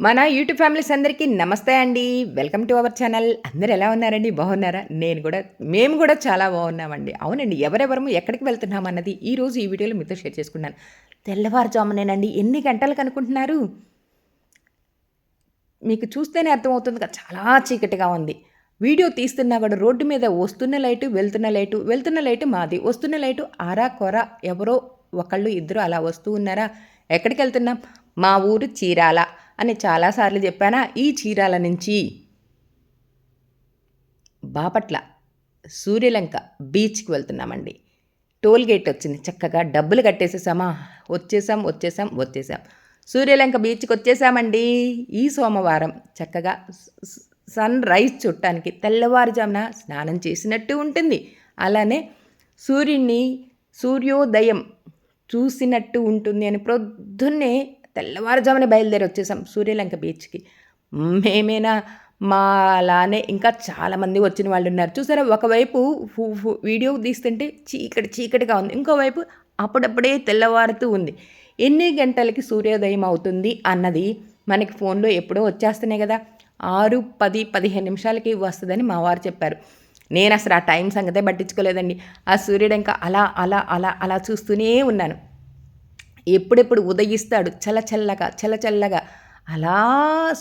మన YouTube families అందరికీ నమస్తే అండి. Welcome to our channel. అందరూ ఎలా ఉన్నారండి? బాగున్నారా? మేము కూడా చాలా బాగున్నామండి. అవునండి. ఎవరెవరము ఎక్కడికి వెళ్తున్నాం అన్నది ఈరోజు ఈ వీడియోలో మీతో షేర్ చేసుకున్నాను. తెల్లవారుజామునేనండి. ఎన్ని గంటలకు అనుకుంటున్నారు? మీకు చూస్తేనే అర్థమవుతుంది కదా! చాలా చీకటిగా ఉంది. వీడియో తీస్తున్నా కూడా రోడ్డు మీద వస్తున్న లైటు, వెళ్తున్న లైటు, వెళ్తున్న లైటు మాది. వస్తున్న లైటు అరా కొర ఎవరో ఒకళ్ళు ఇద్దరు అలా వస్తూ ఉన్నారా? ఎక్కడికెళ్తున్నాం? మా ఊరు చీరాల అని చాలాసార్లు చెప్పానా? ఈ చీరాల నుంచి బాపట్ల, సూర్యలంక బీచ్‌కి వెళ్తున్నామండి. టోల్ గేట్ వచ్చింది. చక్కగా డబ్బులు కట్టేసేసామా? వచ్చేసాం. సూర్యలంక బీచ్‌కి వచ్చేసామండి. ఈ సోమవారం చక్కగా సన్ రైజ్ చూడటానికి తెల్లవారుజామున స్నానం చేసినట్టు ఉంటుంది. అలానే సూర్యోదయం చూసినట్టు ఉంటుంది అని ప్రొద్దున్నే తెల్లవారుజామునే బయలుదేరి వచ్చేసాం సూర్యలంక బీచ్‌కి. మేమేనా మా అలానే ఇంకా చాలామంది వచ్చిన వాళ్ళు ఉన్నారు. చూసారా, ఒకవైపు వీడియో తీస్తుంటే చీకటిగా ఉంది. ఇంకోవైపు అప్పుడప్పుడే తెల్లవారుతూ ఉంది. ఎన్ని గంటలకి సూర్యోదయం అవుతుంది అన్నది మనకి ఫోన్లో ఎప్పుడో వచ్చేస్తున్నాయి కదా. 6, 10, 15 నిమిషాలకి వస్తుందని మా వారు చెప్పారు. నేను అసలు ఆ టైం సంగతే పట్టించుకోలేదండి. ఆ సూర్యుడు ఇంకా అలా చూస్తూనే ఉన్నాను. ఎప్పుడెప్పుడు ఉదయిస్తాడు చల్లచల్లగా అలా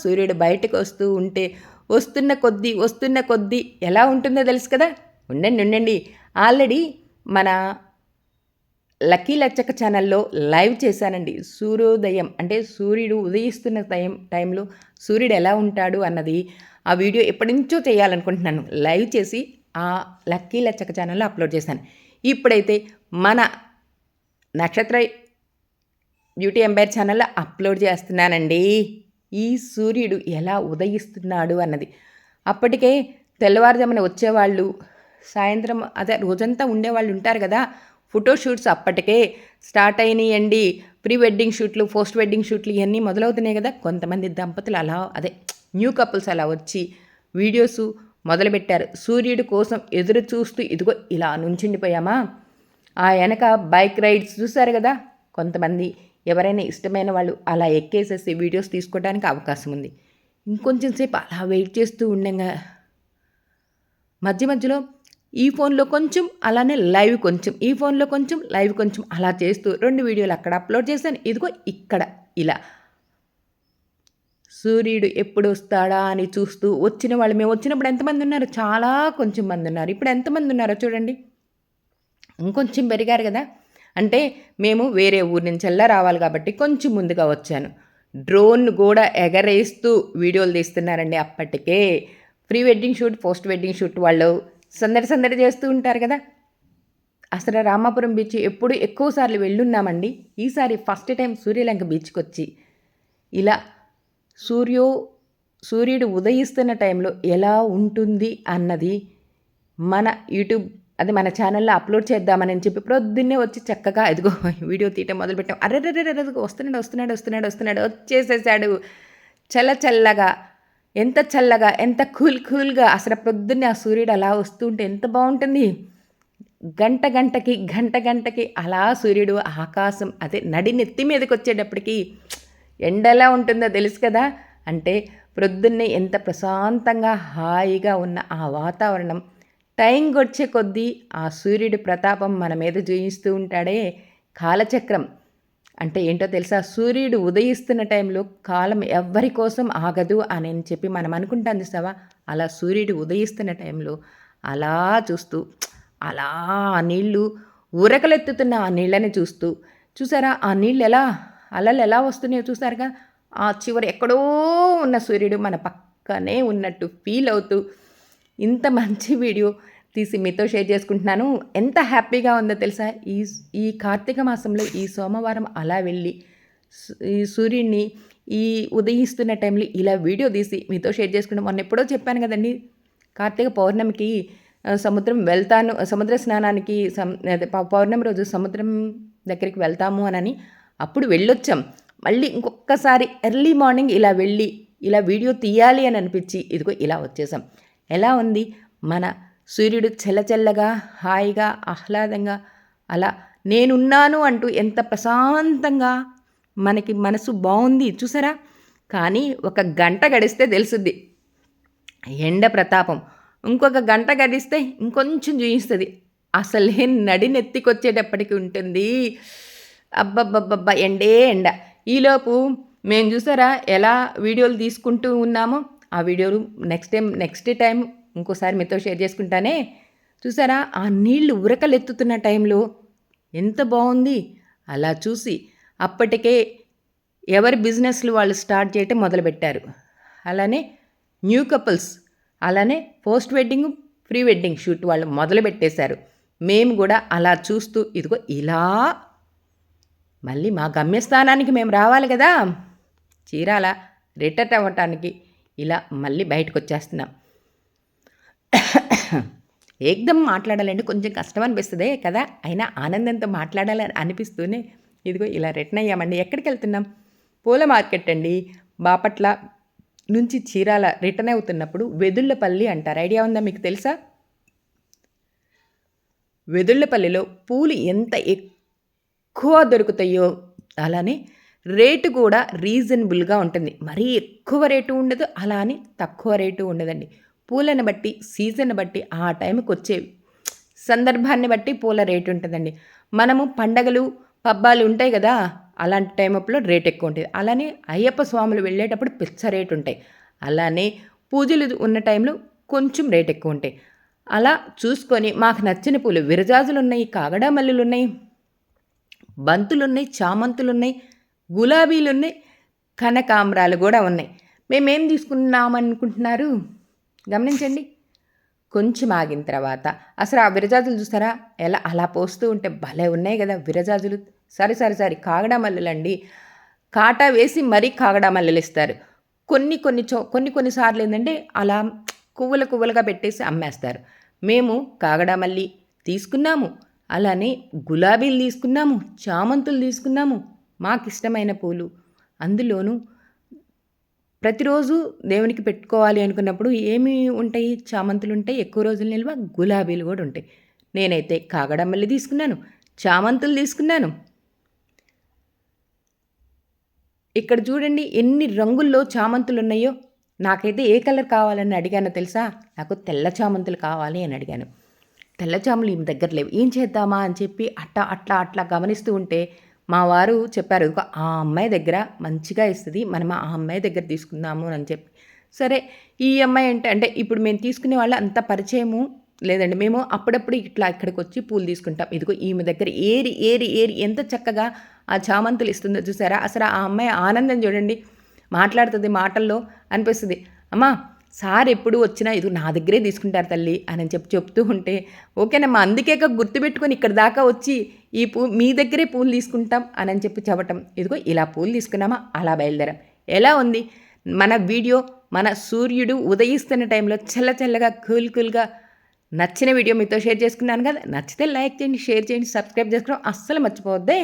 సూర్యుడు బయటకు వస్తూ ఉంటే వస్తున్న కొద్దీ ఎలా ఉంటుందో తెలుసు కదా. ఉండండి ఆల్రెడీ మన లక్కీ లచ్చక్క ఛానల్లో లైవ్ చేశానండి. సూర్యోదయం అంటే సూర్యుడు ఉదయిస్తున్న టైంలో సూర్యుడు ఎలా ఉంటాడు అన్నది ఆ వీడియో ఎప్పటి నుంచో చేయాలనుకుంటున్నాను. లైవ్ చేసి ఆ లక్కీ లచ్చక్క ఛానల్లో అప్లోడ్ చేశాను. ఇప్పుడైతే మన నక్షత్ర బ్యూటీ ఎంపైర్ ఛానల్లో అప్లోడ్ చేస్తున్నానండి. ఈ సూర్యుడు ఎలా ఉదయిస్తున్నాడు అన్నది. అప్పటికే తెల్లవారుజామున వచ్చేవాళ్ళు, సాయంత్రం అదే రోజంతా ఉండేవాళ్ళు ఉంటారు కదా. ఫోటోషూట్స్ అప్పటికే స్టార్ట్ అయినాయండి. ప్రీ వెడ్డింగ్ షూట్లు, పోస్ట్ వెడ్డింగ్ షూట్లు ఇవన్నీ మొదలవుతున్నాయి కదా. కొంతమంది దంపతులు న్యూ కపుల్స్ అలా వచ్చి వీడియోస్ మొదలుపెట్టారు. సూర్యుడి కోసం ఎదురు చూస్తూ ఇదిగో ఇలా నుంచుండిపోయామా. ఆ వెనక బైక్ రైడ్స్ చూసారు కదా. కొంతమంది ఎవరైనా ఇష్టమైన వాళ్ళు అలా ఎక్కేసేసి వీడియోస్ తీసుకోవడానికి అవకాశం ఉంది. ఇంకొంచెం సేపు అలా వెయిట్ చేస్తూ ఉండగా మధ్యలో ఈ ఫోన్లో కొంచెం అలానే లైవ్ కొంచెం, ఈ ఫోన్లో కొంచెం లైవ్ కొంచెం అలా చేస్తూ 2 వీడియోలు అక్కడ అప్లోడ్ చేశాను. ఇదిగో ఇక్కడ ఇలా సూర్యుడు ఎప్పుడు వస్తాడా అని చూస్తూ వచ్చిన వాళ్ళు, మేము వచ్చినప్పుడు ఎంతమంది ఉన్నారు? చాలా కొంచెం మంది ఉన్నారు. ఇప్పుడు ఎంతమంది ఉన్నారో చూడండి. ఇంకొంచెం పెరిగారు కదా. అంటే మేము వేరే ఊరి నుంచి రావాలి కాబట్టి కొంచెం ముందుగా వచ్చాను. డ్రోన్ కూడా ఎగరేస్తూ వీడియోలు తీస్తున్నారండి. అప్పటికే pre wedding shoot, post wedding shoot వాళ్ళు సందడి చేస్తూ ఉంటారు కదా. అసలు రామాపురం బీచ్ ఎప్పుడు ఎక్కువసార్లు వెళ్ళున్నామండి. ఈసారి ఫస్ట్ టైం సూర్యలంక బీచ్కి వచ్చి ఇలా సూర్యుడు ఉదయిస్తున్న టైంలో ఎలా ఉంటుంది అన్నది మన మన ఛానల్లో అప్లోడ్ చేద్దామని చెప్పి ప్రొద్దున్నే వచ్చి చక్కగా ఇదిగో వీడియో తీయటం మొదలుపెట్టాం. అర్రర్రర్రర్ర వస్తున్నాడు వచ్చేసేసాడు. చల్లగా ఎంత కూల్గా అసలు ప్రొద్దున్నే ఆ సూర్యుడు అలా వస్తూ ఉంటే ఎంత బాగుంటుంది. గంటకి అలా సూర్యుడు ఆకాశం నడినెత్తి మీదకి వచ్చేటప్పటికి ఎండలా ఉంటుందో తెలుసు కదా. అంటే ప్రొద్దున్నే ఎంత ప్రశాంతంగా హాయిగా ఉన్న ఆ వాతావరణం టైం గడిచే కొద్దీ ఆ సూర్యుడి ప్రతాపం మన మీద చూయిస్తూ ఉంటాడే. కాలచక్రం అంటే ఏంటో తెలుసా? సూర్యుడు ఉదయిస్తున్న టైంలో కాలం ఎవ్వరి కోసం ఆగదు అని చెప్పి మనం అనుకుంటాం చూసావా. అలా సూర్యుడు ఉదయిస్తున్న టైంలో అలా చూస్తూ అలా ఆ నీళ్లు ఉరకలెత్తుతున్న ఆ నీళ్ళని చూసారా? ఆ నీళ్ళు అలలు ఎలా వస్తున్నాయో చూసారుగా. ఆ చివరి ఎక్కడో ఉన్న సూర్యుడు మన పక్కనే ఉన్నట్టు ఫీల్ అవుతూ ఇంత మంచి వీడియో తీసి మీతో షేర్ చేసుకుంటున్నాను. ఎంత హ్యాపీగా ఉందో తెలుసా. ఈ కార్తీక మాసంలో ఈ సోమవారం అలా వెళ్ళి ఈ సూర్యుడిని ఈ ఉదయిస్తున్న టైంలో ఇలా వీడియో తీసి మీతో షేర్ చేసుకుంటాం. మొన్న ఎప్పుడో చెప్పాను కదండి, కార్తీక పౌర్ణమికి సముద్ర స్నానానికి పౌర్ణమి రోజు సముద్రం దగ్గరికి వెళ్తాము అని అప్పుడు వెళ్ళొచ్చాం. మళ్ళీ ఇంకొకసారి ఎర్లీ మార్నింగ్ ఇలా వెళ్ళి ఇలా వీడియో తీయాలి అని అనిపించి ఇదిగో ఇలా వచ్చేసాం. ఎలా ఉంది మన సూర్యుడు చల్లగా హాయిగా ఆహ్లాదంగా అలా నేనున్నాను అంటూ ఎంత ప్రశాంతంగా మనకి మనసు బాగుంది చూసారా. కానీ ఒక గంట గడిస్తే తెలుసుద్ది ఎండ ప్రతాపం. ఇంకొక గంట గడిస్తే ఇంకొంచెం చూయిస్తది. అసలే నడినెత్తికొచ్చేటప్పటికి ఉంటుంది. అబ్బబ్బబ్బబ్బా! ఎండే ఎండ. ఈలోపు మేము చూసారా ఎలా వీడియోలు తీసుకుంటూ ఉన్నామో, ఆ వీడియోలు నెక్స్ట్ టైం ఇంకోసారి మీతో షేర్ చేసుకుంటానే. చూసారా ఆ నీళ్లు ఉరకలెత్తుతున్న టైంలో ఎంత బావుంది. అలా చూసి అప్పటికే ఎవరి బిజినెస్లు వాళ్ళు స్టార్ట్ చేయటం మొదలుపెట్టారు. అలానే న్యూ కపుల్స్, అలానే post wedding, pre wedding shoot వాళ్ళు మొదలుపెట్టేశారు. మేము కూడా అలా చూస్తూ ఇదిగో ఇలా మళ్ళీ మా గమ్యస్థానానికి మేము రావాలి కదా, చీరాల రిటర్న్ అవ్వటానికి ఇలా మళ్ళీ బయటకు వచ్చేస్తున్నాం. ఏకదం మాట్లాడాలంటే కొంచెం కష్టం అనిపిస్తుంది కదా, అయినా ఆనందంతో మాట్లాడాలని అనిపిస్తూనే ఇదిగో ఇలా రిటర్న్ అయ్యామండి. ఎక్కడికి వెళ్తున్నాం? పూల మార్కెట్ అండి. బాపట్ల నుంచి చీరాల రిటర్న్ అవుతున్నప్పుడు వెదుళ్ళపల్లి అంటారు. ఐడియా ఉందా మీకు? తెలుసా? వెదుళ్ళపల్లిలో పూలు ఎంత ఎక్కువ దొరుకుతాయో అలానే రేటు కూడా రీజనబుల్గా ఉంటుంది. మరీ ఎక్కువ రేటు ఉండదు, అలా అని తక్కువ రేటు ఉండదండి. పూలను బట్టి, సీజన్ బట్టి, ఆ టైంకి వచ్చే సందర్భాన్ని బట్టి పూల రేటు ఉంటుందండి. మనము పండగలు పబ్బాలు ఉంటాయి కదా, అలాంటి టైంలో రేట్ ఎక్కువ ఉంటుంది. అలానే అయ్యప్ప స్వాములు వెళ్ళేటప్పుడు పిచ్చ రేటు ఉంటాయి. అలానే పూజలు ఉన్న టైంలో కొంచెం రేట్ ఎక్కువ ఉంటాయి. అలా చూసుకొని మాకు నచ్చిన పూలు విరజాజులు ఉన్నాయి, కాగడా మల్లెలు ఉన్నాయి, బంతులు ఉన్నాయి, చామంతులు ఉన్నాయి, గులాబీలు ఉన్నాయి, కనకాంబరాలు కూడా ఉన్నాయి. మేమేం తీసుకున్నామనుకుంటున్నారు? గమనించండి. కొంచెం ఆగిన తర్వాత అసలు ఆ విరజాజులు చూస్తారా ఎలా అలా పోస్తూ ఉంటే భలే ఉన్నాయి కదా విరజాజులు. సారీ కాగడా మల్లెలండి. కాటా వేసి మరీ కాగడా మల్లెలు ఇస్తారు. కొన్ని సార్లు ఏంటంటే అలా కువ్వులుగా పెట్టేసి అమ్మేస్తారు. మేము కాగడా మల్లి తీసుకున్నాము, అలానే గులాబీలు తీసుకున్నాము, చామంతులు తీసుకున్నాము, మాకు ఇష్టమైన పూలు. అందులోనూ ప్రతిరోజు దేవునికి పెట్టుకోవాలి అనుకున్నప్పుడు ఏమి ఉంటాయి? చామంతులు ఉంటాయి, ఎక్కువ రోజులు నిల్వ, గులాబీలు కూడా ఉంటాయి. నేనైతే కాగడా మల్లి తీసుకున్నాను, చామంతులు తీసుకున్నాను. ఇక్కడ చూడండి ఎన్ని రంగుల్లో చామంతులు ఉన్నాయో. నాకైతే ఏ కలర్ కావాలని అడిగానో తెలుసా? నాకు తెల్ల చామంతులు కావాలి అని అడిగాను. తెల్ల చామంతులు ఈమె దగ్గర లేవు, ఏం చేద్దామా అని చెప్పి అట్లా గమనిస్తూ ఉంటే మా వారు చెప్పారు, ఆ అమ్మాయి దగ్గర మంచిగా ఇస్తుంది, మనం ఆ అమ్మాయి దగ్గర తీసుకుందాము అని చెప్పి. సరే ఈ అమ్మాయి అంటే ఇప్పుడు మేము తీసుకునే వాళ్ళు అంత పరిచయము లేదండి. మేము అప్పుడప్పుడు ఇక్కడికి వచ్చి పూలు తీసుకుంటాం. ఇదిగో ఈమె దగ్గర ఏరి ఎంత చక్కగా ఆ చామంతులు ఇస్తుందో చూసారా? అసలు ఆ అమ్మాయి ఆనందం చూడండి. మాట్లాడుతుంది, మాటల్లో అనిపిస్తుంది, అమ్మా సార్ ఎప్పుడు వచ్చినా ఇది నా దగ్గరే తీసుకుంటారు తల్లి అని చెప్తూ ఉంటే, ఓకేనమ్మా అందుకే గుర్తుపెట్టుకొని ఇక్కడ దాకా వచ్చి మీ దగ్గరే పూలు తీసుకుంటాం అని చెప్పటం. ఇదిగో ఇలా పూలు తీసుకున్నామా, అలా బయలుదేరాం. ఎలా ఉంది మన వీడియో? మన సూర్యుడు ఉదయిస్తున్న టైంలో చల్లగా కూల్గా నచ్చిన వీడియో మీతో షేర్ చేసుకున్నాను కదా. నచ్చితే లైక్ చేయండి, షేర్ చేయండి, సబ్స్క్రైబ్ చేసుకోవడం అస్సలు మర్చిపోవద్దే.